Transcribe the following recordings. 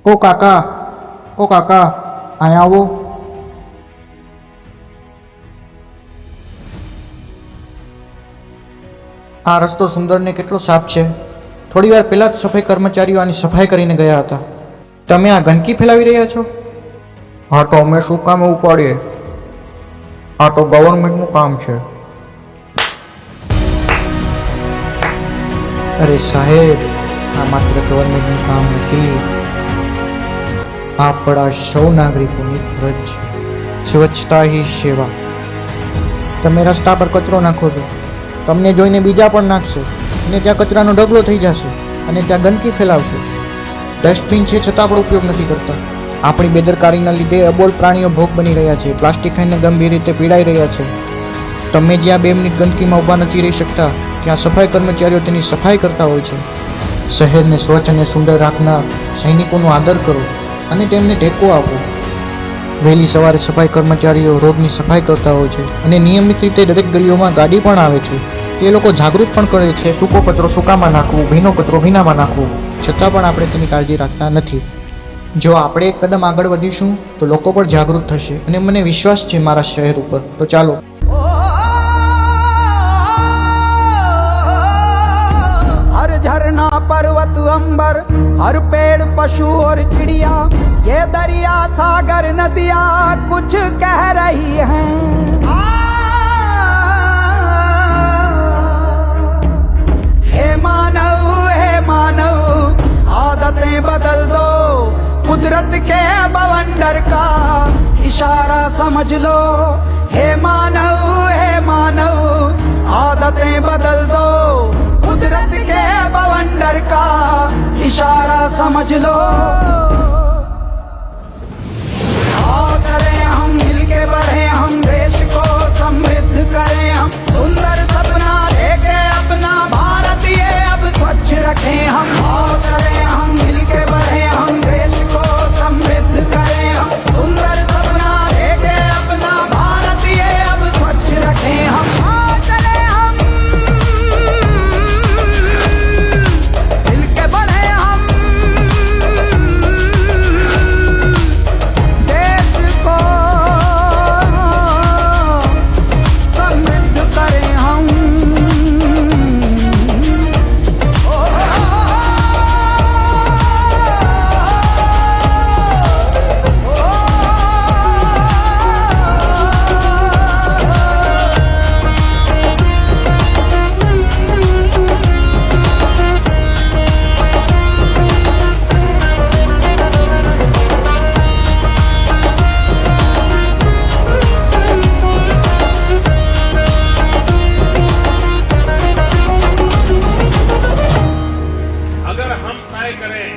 ઓ કાકા, ઓ કાકા, અહીંયા આવો. આ રસ્તો સુંદરને કેટલો સાફ છે. થોડી વાર પહેલાં જ સફાઈ કર્મચારીઓ આની સફાઈ કરીને ગયા હતા. તમે આ ગંદકી ફેલાવી રહ્યા છો? હા તો અમે શું કામ ઉપાડીએ? આ તો ગવર્મેન્ટનું કામ છે. અરે સાહેબ, આ માત્ર ગવર્મેન્ટનું કામ નથી, આપણા સૌ નાગરિકોની ફરજ છે. સ્વચ્છતા હી સેવા. તમે રસ્તા પર કચરો નાખો છો, તમને જોઈને બીજા પણ નાખશે અને ત્યાં કચરાનો ઢગલો થઈ જશે અને ત્યાં ગંદકી ફેલાવશે. ડસ્ટબિન છે છતાં પણ ઉપયોગ નથી કરતા. આપણી બેદરકારીના લીધે અબોલ પ્રાણીઓ ભોગ બની રહ્યા છે, પ્લાસ્ટિક ખાઈને ગંભીર રીતે પીડાઈ રહ્યા છે. તમે જ્યાં 2 મિનિટ ગંદકીમાં ઊભા નથી રહી શકતા, ત્યાં સફાઈ કર્મચારીઓ તેની સફાઈ કરતા હોય છે. શહેરને સ્વચ્છ અને સુંદર રાખનાર સૈનિકોનો આદર કરો અને તેમને ટેકો આપો. વહેલી સવારે સફાઈ કર્મચારીઓ રોડની સફાઈ કરતા હોય છે અને નિયમિત રીતે દરેક ગલીઓમાં ગાડી પણ આવે છે. એ લોકો જાગૃત પણ કરે છે, સૂકો કચરો સૂકામાં નાખવું, ભીનો કચરો ભીનામાં નાખવું, છતાં પણ આપણે તેની કાળજી રાખતા નથી. જો આપણે એક કદમ આગળ વધીશું તો લોકો પણ જાગૃત થશે અને મને વિશ્વાસ છે મારા શહેર ઉપર. તો ચાલો. हर झरना पर्वत अंबर, हर पेड़ पशु और चिड़िया, ये दरिया सागर नदियाँ कुछ कह रही हैं. हे मानव आदतें बदल दो, कुदरत के बवंडर का इशारा समझ लो. हे मानव आदतें बदल दो, कुदरत के बवंडर का इशारा समझ लो. आओ चलें हम मिलके बढ़े, हम देश को समृद्ध करें, हम सुंदर सपना लेके अपना भारत ये अब स्वच्छ रखें. हम आओ चलें हम मिलके बढ़े, हम देश को समृद्ध करें, हम सुंदर सपना लेके अपना भारत ये अब स्वच्छ रखें. हम आओ चलें हम मिलके बढ़े, हम देश को समृद्ध करें. हम अगर हम तय करें,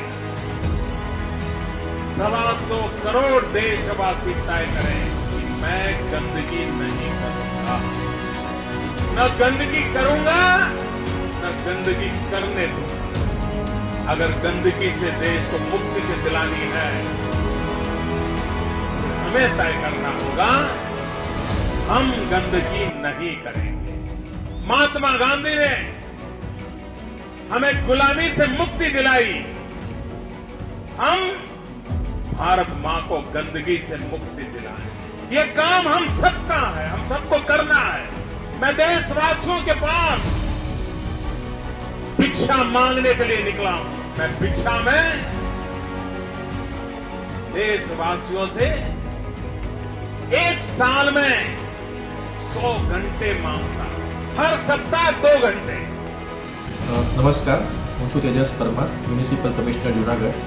125 करोड़ देशवासी तय करें कि मैं गंदगी नहीं करूंगा, न गंदगी करूंगा, न गंदगी करने दूंगा. अगर गंदगी से देश को मुक्ति से दिलानी है, तो हमें तय करना होगा हम गंदगी नहीं करेंगे. महात्मा गांधी ने हमें गुलामी से मुक्ति दिलाई, हम भारत मां को गंदगी से मुक्ति दिलाएं. ये काम हम सबका है, हम सबको करना है. मैं देशवासियों के पास भिक्षा मांगने के लिए निकला हूं. मैं भिक्षा में देशवासियों से 1 साल में 100 घंटे मांगता, हर सप्ताह 2 घंटे. નમસ્કાર, હું છું તેજસ પરમાર, મ્યુનિસિપલ કમિશનર જુનાગઢ.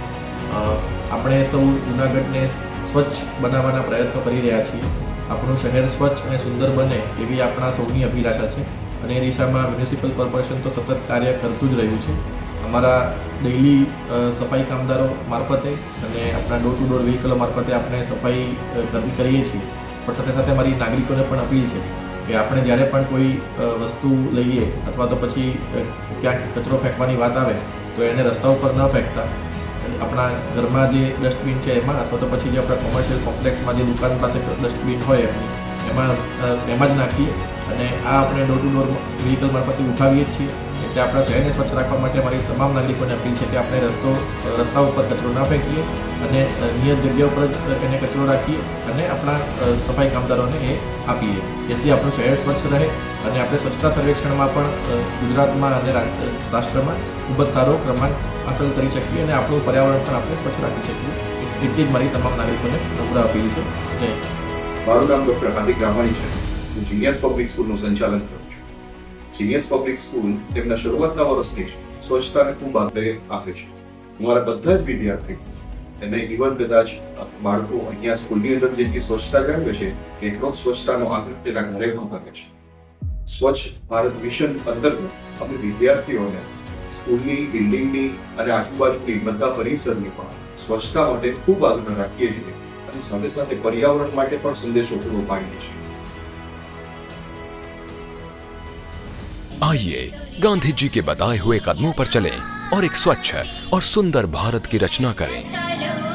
આપણે સૌ જુનાગઢને સ્વચ્છ બનાવવાના પ્રયત્નો કરી રહ્યા છીએ. આપણું શહેર સ્વચ્છ અને સુંદર બને એવી આપણા સૌની અભિલાષા છે અને એ દિશામાં મ્યુનિસિપલ કોર્પોરેશન તો સતત કાર્ય કરતું જ રહ્યું છે. અમારા ડેઇલી સફાઈ કામદારો મારફતે અને આપણા ડોર ટુ ડોર વ્હીકલો મારફતે આપણે સફાઈ કરીએ છીએ. પણ સાથે સાથે અમારી નાગરિકોને પણ અપીલ છે કે આપણે જ્યારે પણ કોઈ વસ્તુ લઈએ અથવા તો પછી ક્યાંક કચરો ફેંકવાની વાત આવે તો એને રસ્તા ઉપર ન ફેંકતા આપણા ઘરમાં જે ડસ્ટબિન છે એમાં અથવા તો પછી જે આપણા કોમર્શિયલ કોમ્પ્લેક્સમાં જે દુકાન પાસે ડસ્ટબિન હોય એમાં જ નાખીએ. અને આ આપણે ડોર ટુ ડોર વ્હીકલ મારફતે ઉઠાવીએ જ છીએ. એટલે આપણા શહેરને સ્વચ્છ રાખવા માટે અમારી તમામ નાગરિકોને અપીલ છે કે આપણે રસ્તા ઉપર કચરો ના ફેંકીએ અને નિયત જગ્યા ઉપર જ એને કચરો રાખીએ અને આપણા સફાઈ કામદારોને એ આપીએ, જેથી આપણું શહેર સ્વચ્છ રહે અને આપણે સ્વચ્છતા સર્વેક્ષણમાં પણ ગુજરાતમાં અને રાષ્ટ્રમાં ખૂબ જ સારો ક્રમાંક હાંસલ કરી શકીએ અને આપણું પર્યાવરણ પણ આપણે સ્વચ્છ રાખી શકીએ. એટલી જ મારી તમામ નાગરિકોને નમ્ર અપીલ છે. જય હિન્દ. મારું નામ ડૉક્ટર હાર્દિક રામાણી છે. હું જીનિયસ પબ્લિક સ્કૂલનું સંચાલન કરું છું. જીનિયસ પબ્લિક સ્કૂલ તેમના શરૂઆતના વર્ષથી જ સ્વચ્છતાને ખૂબ આગ્રહ આપે છે. અમારા બધા જ વિદ્યાર્થીઓ અને ઇવન કદાચ બાળકો અહીંયા સ્કૂલની અંદર જેટલી સ્વચ્છતા જાળવે છે એટલો જ સ્વચ્છતાનો આગ્રહ તેના ઘરે પણ કરે છે. સ્વચ્છ ભારત મિશન અંતર્ગત અમે વિદ્યાર્થીઓને સ્કૂલની બિલ્ડિંગની અને આજુબાજુની બધા પરિસરની પણ સ્વચ્છતા માટે ખૂબ આગ્રહ રાખીએ છીએ અને સાથે સાથે પર્યાવરણ માટે પણ સંદેશો પૂરો પાડીએ છીએ. आइए गांधी जी के बताए हुए कदमों पर चलें और एक स्वच्छ और सुंदर भारत की रचना करें. चलो